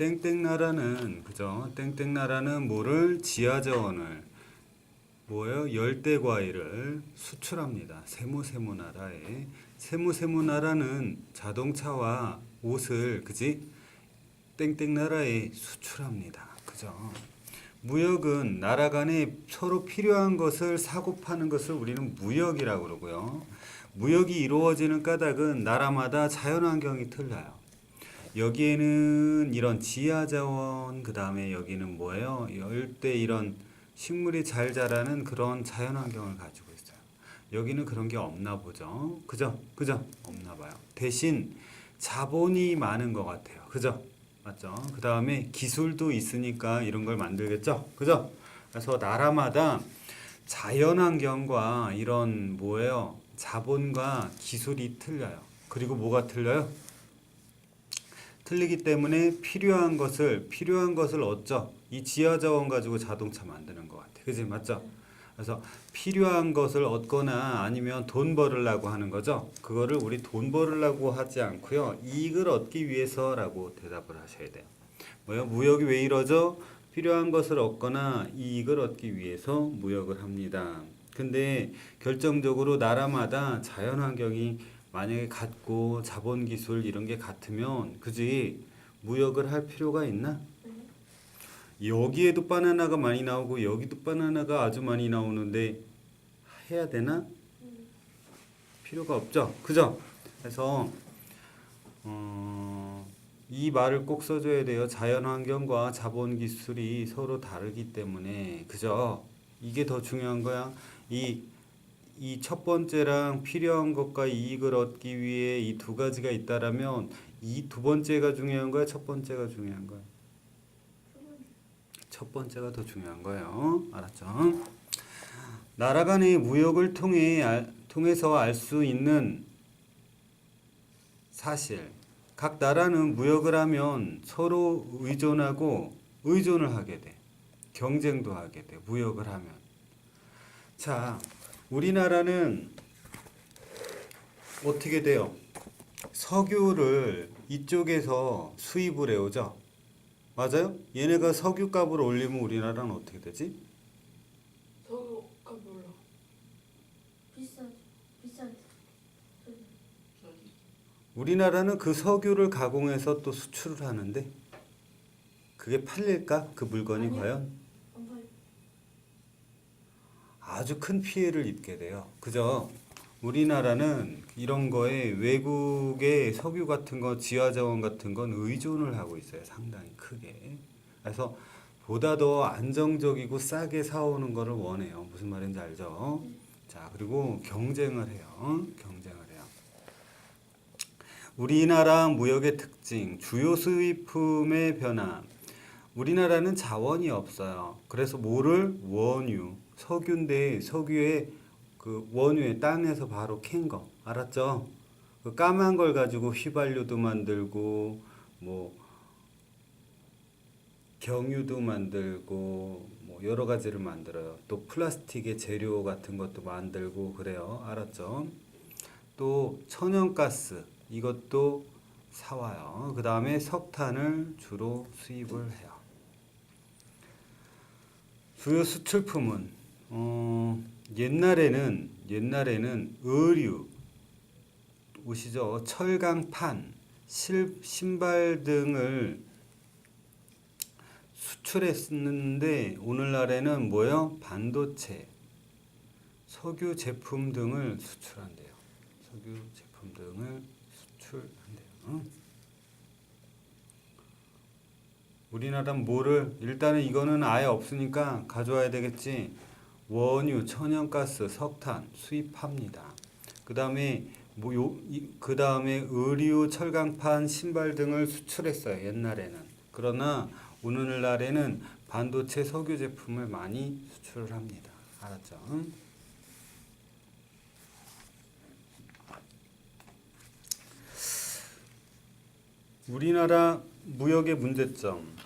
땡땡나라는 그죠? 땡땡나라는 뭐를 지하자원을 뭐예요? 열대 과일을 수출합니다. 세무나라에 세무나라는 자동차와 옷을 그지? 땡땡나라에 수출합니다. 그죠? 무역은 나라 간에 서로 필요한 것을 사고 파는 것을 우리는 무역이라고 그러고요. 무역이 이루어지는 까닭은 나라마다 자연환경이 틀려요. 여기에는 이런 지하자원, 그 다음에 여기는 뭐예요? 열대 이런 식물이 잘 자라는 그런 자연환경을 가지고 있어요. 여기는 그런 게 없나 보죠. 그죠? 없나 봐요. 대신 자본이 많은 것 같아요. 그죠? 맞죠? 그 다음에 기술도 있으니까 이런 걸 만들겠죠? 그죠? 그래서 나라마다 자연환경과 이런 뭐예요? 자본과 기술이 틀려요. 그리고 뭐가 틀려요? 틀리기 때문에 필요한 것을 얻죠. 이 지하자원 가지고 자동차 만드는 것 같아. 그지? 맞죠? 그래서 필요한 것을 얻거나 아니면 돈 벌으려고 하는 거죠. 그거를 우리 돈 벌으려고 하지 않고요. 이익을 얻기 위해서라고 대답을 하셔야 돼요. 뭐요? 무역이 왜 이러죠? 필요한 것을 얻거나 이익을 얻기 위해서 무역을 합니다. 근데 결정적으로 나라마다 자연환경이 만약에 같고 자본기술 이런 게 같으면 그지? 무역을 할 필요가 있나? 여기에도 바나나가 많이 나오고 여기도 바나나가 아주 많이 나오는데 해야 되나? 필요가 없죠. 그죠? 그래서 이 말을 꼭 써줘야 돼요. 자연환경과 자본기술이 서로 다르기 때문에 그죠? 이게 더 중요한 거야. 이 첫 번째랑 필요한 것과 이익을 얻기 위해 이 두 가지가 있다라면 이 두 번째가 중요한 거야? 첫 번째가 중요한 거야? 첫 번째가 더 중요한 거예요. 알았죠? 나라 간의 무역을 통해서 알 수 있는 사실. 각 나라는 무역을 하면 서로 의존을 하게 돼. 경쟁도 하게 돼. 무역을 하면. 자, 우리나라는 어떻게 돼요? 석유를 이쪽에서 수입을 해오죠. 맞아요? 얘네가 석유 값을 올리면 우리나라는 어떻게 되지? 석유 값 몰라. 비싸지. 우리나라는 그 석유를 가공해서 또 수출을 하는데 그게 팔릴까? 그 물건이 아니요. 과연? 안 팔려. 아주 큰 피해를 입게 돼요. 그죠? 우리나라는 이런 거에 외국의 석유 같은 거, 지하자원 같은 건 의존을 하고 있어요. 상당히 크게. 그래서 보다 더 안정적이고 싸게 사오는 거를 원해요. 무슨 말인지 알죠? 자, 그리고 경쟁을 해요. 우리나라 무역의 특징, 주요 수입품의 변화. 우리나라는 자원이 없어요. 그래서 뭐를? 원유, 석유인데 석유의 그 원유의 땅에서 바로 캔 거. 알았죠? 그 까만 걸 가지고 휘발유도 만들고 뭐 경유도 만들고 뭐 여러 가지를 만들어요. 또 플라스틱의 재료 같은 것도 만들고 그래요. 알았죠? 또 천연가스 이것도 사와요. 그 다음에 석탄을 주로 수입을 해요. 주요 수출품은 옛날에는 의류, 옷이죠. 철강판, 신발 등을 수출했는데 오늘날에는 뭐예요? 반도체, 석유 제품 등을 수출한대요. 석유 제품 등을 수출한대요. 우리나라는 뭐를 일단은 이거는 아예 없으니까 가져와야 되겠지. 원유, 천연가스, 석탄 수입합니다. 그다음에 그다음에 의류, 철강판, 신발 등을 수출했어요. 옛날에는. 그러나 오늘날에는 반도체, 석유 제품을 많이 수출을 합니다. 알았죠? 우리나라 무역의 문제점.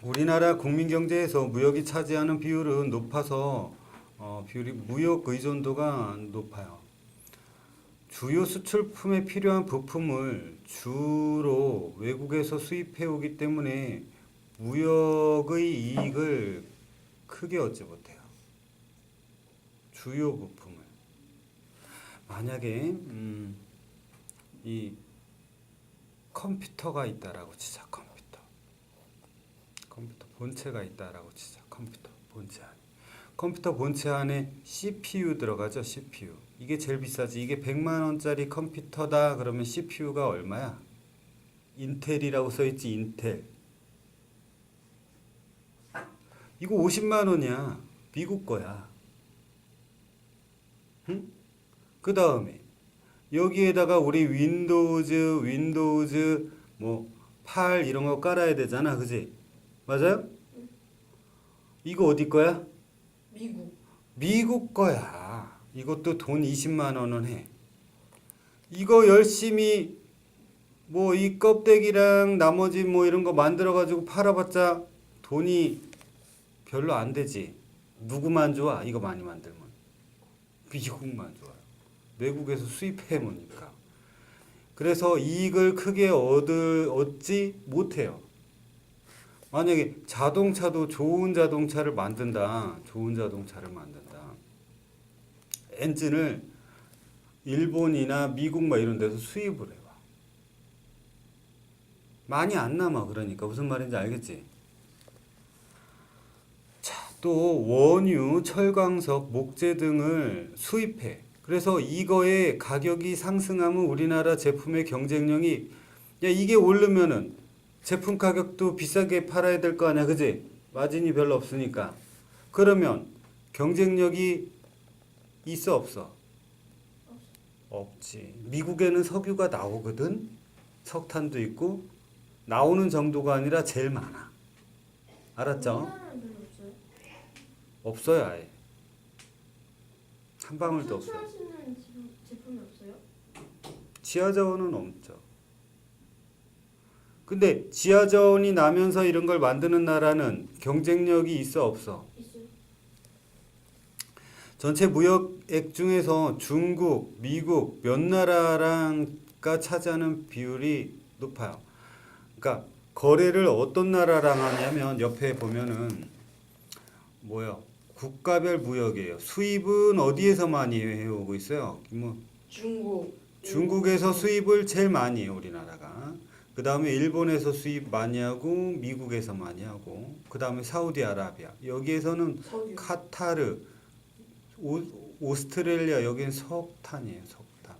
우리나라 국민 경제에서 무역이 차지하는 비율은 높아서 무역 의존도가 높아요. 주요 수출품에 필요한 부품을 주로 외국에서 수입해 오기 때문에 무역의 이익을 크게 얻지 못해요. 주요 부품을. 만약에 이 컴퓨터가 있다라고 치자. 컴퓨터 본체가 있다라고 치자. 컴퓨터 본체 안에. 컴퓨터 본체 안에 CPU 들어가죠. CPU. 이게 제일 비싸지. 이게 100만 원짜리 컴퓨터다. 그러면 CPU가 얼마야? 인텔이라고 써 있지. 인텔. 이거 50만 원이야. 미국 거야. 응? 그 다음에 여기에다가 우리 윈도우즈 뭐 8 이런 거 깔아야 되잖아. 그지? 맞아요? 이거 어디 거야? 미국. 미국 거야. 이것도 돈 20만 원은 해. 이거 열심히 뭐 이 껍데기랑 나머지 뭐 이런 거 만들어 가지고 팔아봤자 돈이 별로 안 되지. 누구만 좋아? 이거 많이 만들면. 미국만 좋아요. 외국에서 수입해 보니까. 그래서 이익을 크게 얻지 못해요. 만약에 자동차도 좋은 자동차를 만든다. 엔진을 일본이나 미국 막 이런 데서 수입을 해와. 많이 안 남아. 그러니까 무슨 말인지 알겠지? 자, 또 원유, 철광석, 목재 등을 수입해. 그래서 이거의 가격이 상승하면 우리나라 제품의 경쟁력이 야 이게 오르면은 제품 가격도 비싸게 팔아야 될 거 아니야. 그지? 마진이 별로 없으니까. 그러면 경쟁력이 있어 없어? 없지. 미국에는 석유가 나오거든. 석탄도 있고 나오는 정도가 아니라 제일 많아. 알았죠? 우리나라는 별로 없어요. 없어요 아예. 한 방울도 없어. 수출할 수 있는 제품이 없어요? 지하자원은 없죠. 근데 지하자원이 나면서 이런 걸 만드는 나라는 경쟁력이 있어 없어? 있어요. 전체 무역액 중에서 중국, 미국 몇 나라랑가 차지하는 비율이 높아요. 그러니까 거래를 어떤 나라랑 하냐면 옆에 보면은 뭐요? 국가별 무역이에요. 수입은 어디에서 많이 해오고 있어요? 뭐 중국. 중국에서 수입을 제일 많이 해요, 우리나라가. 그 다음에 일본에서 수입 많이 하고 미국에서 많이 하고 그 다음에 사우디아라비아 여기에서는 석유. 카타르 오스트레일리아 여기는 석탄이에요. 석탄.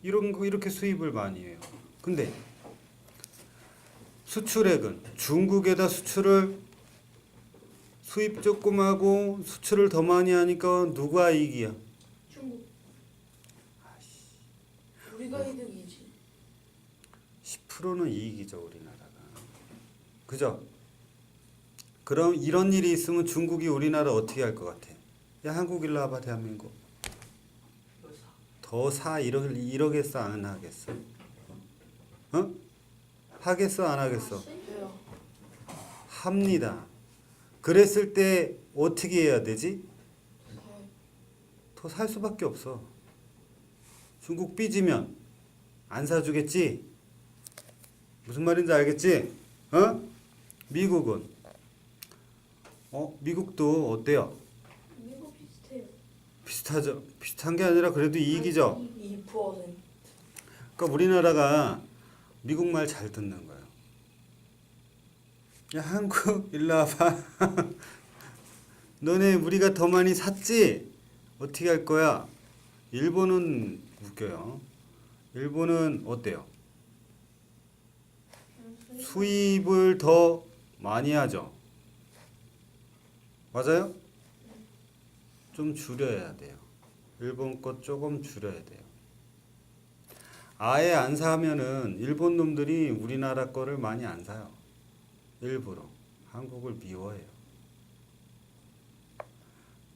이런 거 이렇게 수입을 많이 해요. 근데 수출액은 중국에다 수입 조금 하고 수출을 더 많이 하니까 누가 이익이야? 중국. 우리가 이득이지. 10%는 이익이죠, 우리나라가. 그죠? 그럼 이런 일이 있으면 중국이 우리나라 어떻게 할 것 같아? 야, 한국 일로 와봐, 대한민국. 더 사, 이러겠어, 안 하겠어? 어? 하겠어, 안 하겠어? 해요. 합니다. 그랬을 때 어떻게 해야 되지? 더 살 수밖에 없어. 중국 삐지면 안 사주겠지? 무슨 말인지 알겠지? 어? 미국은? 미국도 어때요? 미국 비슷해요. 비슷하죠. 비슷한 게 아니라 그래도 이익이죠. 2%. 그러니까 우리나라가 미국 말 잘 듣는 거예요. 야, 한국 일로 와봐. 너네 우리가 더 많이 샀지? 어떻게 할 거야? 일본은 웃겨요. 일본은 어때요? 수입을 더 많이 하죠. 맞아요? 좀 줄여야 돼요. 일본 것 조금 줄여야 돼요. 아예 안 사면은 일본 놈들이 우리나라 거를 많이 안 사요. 일부러. 한국을 미워해요.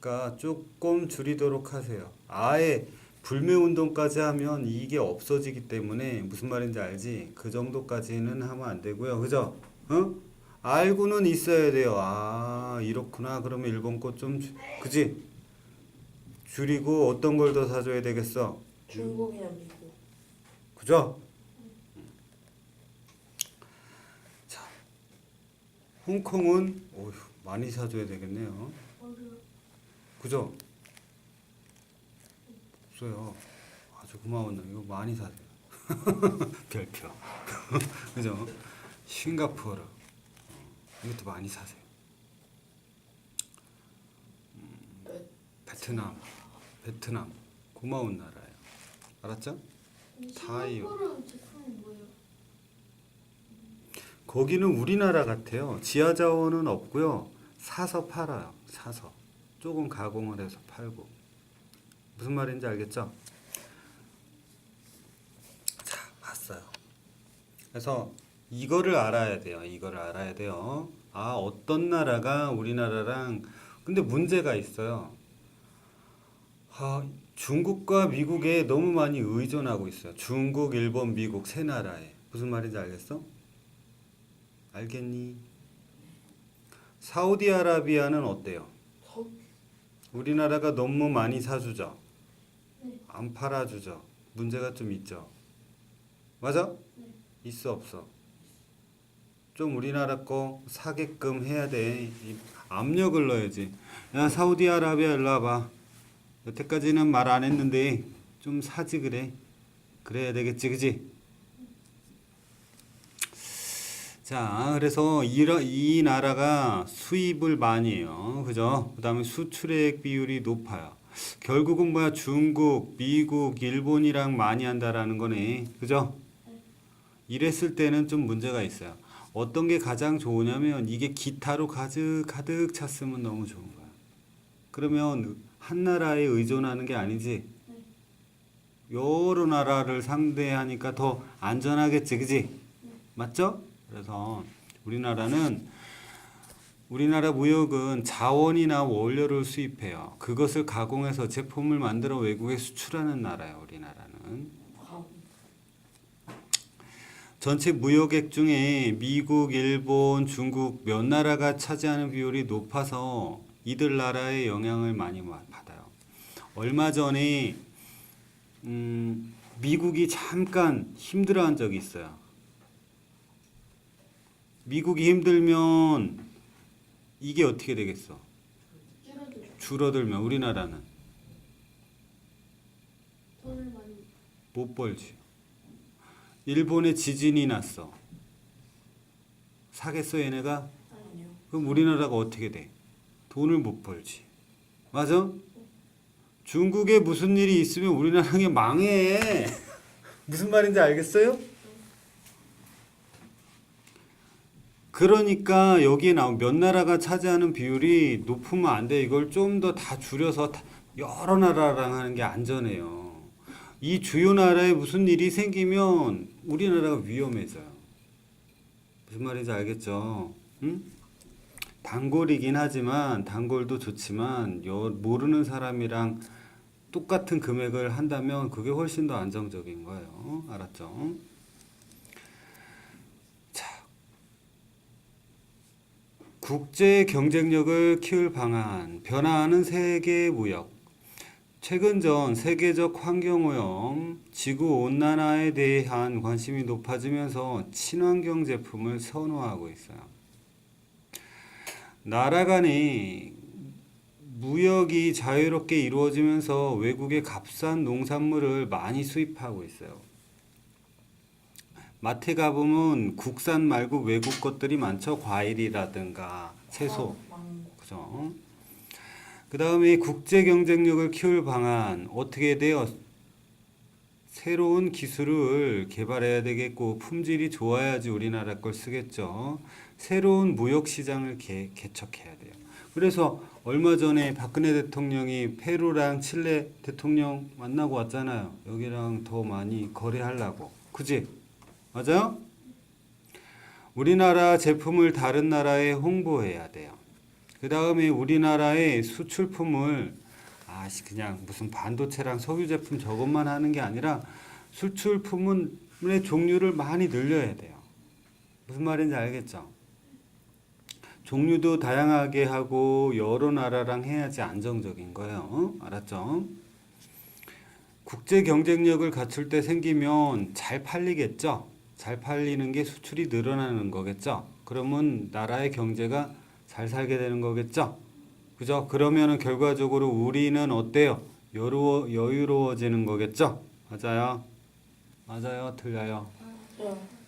그러니까 조금 줄이도록 하세요. 아예 불매운동까지 하면 이게 없어지기 때문에 무슨 말인지 알지? 그 정도까지는 하면 안 되고요. 그죠? 어? 알고는 있어야 돼요. 아, 이렇구나. 그러면 일본 거 좀, 그지? 줄이고 어떤 걸 더 사줘야 되겠어? 중국이나 미국. 그죠? 자, 홍콩은 어휴, 많이 사줘야 되겠네요. 어려워. 그죠? 없어요. 아주 고마웠네. 이거 많이 사세요. 별표. 그죠? 싱가포르. 이것도 많이 사세요. 베트남. 고마운 나라예요. 알았죠? 타이완. 싱가포르 제품은 뭐예요? 거기는 우리나라 같아요. 지하 자원은 없고요. 사서 팔아요. 사서. 조금 가공을 해서 팔고. 무슨 말인지 알겠죠? 자, 봤어요. 그래서 이거를 알아야 돼요. 이거를 알아야 돼요. 아, 어떤 나라가 우리나라랑 근데 문제가 있어요. 아, 중국과 미국에 너무 많이 의존하고 있어요. 중국, 일본, 미국 세 나라에. 무슨 말인지 알겠어? 알겠니? 사우디아라비아는 어때요? 더 우리나라가 너무 많이 사주죠. 네. 안 팔아주죠. 문제가 좀 있죠. 맞아? 네. 있어 없어? 좀 우리나라 거 사게끔 해야 돼. 이 압력을 넣어야지. 야 사우디아라비아 일로 와봐. 여태까지는 말 안 했는데 좀 사지 그래. 그래야 되겠지 그지? 자 그래서 이 나라가 수입을 많이 해요. 그죠? 그 다음에 수출액 비율이 높아요. 결국은 뭐야 중국, 미국, 일본이랑 많이 한다라는 거네. 그죠? 이랬을 때는 좀 문제가 있어요. 어떤 게 가장 좋으냐면 이게 기타로 가득 찼으면 너무 좋은 거야. 그러면 한 나라에 의존하는 게 아니지. 여러 나라를 상대하니까 더 안전하겠지, 그지? 맞죠? 그래서 우리나라 무역은 자원이나 원료를 수입해요. 그것을 가공해서 제품을 만들어 외국에 수출하는 나라예요, 우리나라는. 전체 무역액 중에 미국, 일본, 중국 몇 나라가 차지하는 비율이 높아서 이들 나라의 영향을 많이 받아요. 얼마 전에 미국이 잠깐 힘들어한 적이 있어요. 미국이 힘들면 이게 어떻게 되겠어? 줄어들면 우리나라는 돈을 많이 못 벌지. 일본에 지진이 났어. 사겠어 얘네가? 아니요. 그럼 우리나라가 어떻게 돼? 돈을 못 벌지. 맞아? 중국에 무슨 일이 있으면 우리나라가 망해. 무슨 말인지 알겠어요? 그러니까 여기에 나온 몇 나라가 차지하는 비율이 높으면 안 돼. 이걸 좀 더 다 줄여서 여러 나라랑 하는 게 안전해요. 이 주요 나라에 무슨 일이 생기면 우리나라가 위험해져요. 무슨 말인지 알겠죠? 응? 단골이긴 하지만 단골도 좋지만 모르는 사람이랑 똑같은 금액을 한다면 그게 훨씬 더 안정적인 거예요. 알았죠? 자, 국제 경쟁력을 키울 방안, 변화하는 세계 무역. 최근 전 세계적 환경오염, 지구온난화에 대한 관심이 높아지면서 친환경 제품을 선호하고 있어요. 나라 간의 무역이 자유롭게 이루어지면서 외국의 값싼 농산물을 많이 수입하고 있어요. 마트에 가보면 국산 말고 외국 것들이 많죠. 과일이라든가 채소. 망고. 그죠? 그 다음에 국제 경쟁력을 키울 방안 어떻게 돼요? 새로운 기술을 개발해야 되겠고 품질이 좋아야지 우리나라 걸 쓰겠죠. 새로운 무역 시장을 개척해야 돼요. 그래서 얼마 전에 박근혜 대통령이 페루랑 칠레 대통령 만나고 왔잖아요. 여기랑 더 많이 거래하려고. 그지? 맞아요? 우리나라 제품을 다른 나라에 홍보해야 돼요. 그 다음에 우리나라의 수출품을 그냥 무슨 반도체랑 석유 제품 저것만 하는 게 아니라 수출품의 종류를 많이 늘려야 돼요. 무슨 말인지 알겠죠? 종류도 다양하게 하고 여러 나라랑 해야지 안정적인 거예요. 알았죠? 국제 경쟁력을 갖출 때 생기면 잘 팔리겠죠? 잘 팔리는 게 수출이 늘어나는 거겠죠? 그러면 나라의 경제가 잘 살게 되는 거겠죠? 그죠? 그러면은 결과적으로 우리는 어때요? 여유로워지는 거겠죠? 맞아요? 맞아요? 틀려요? 야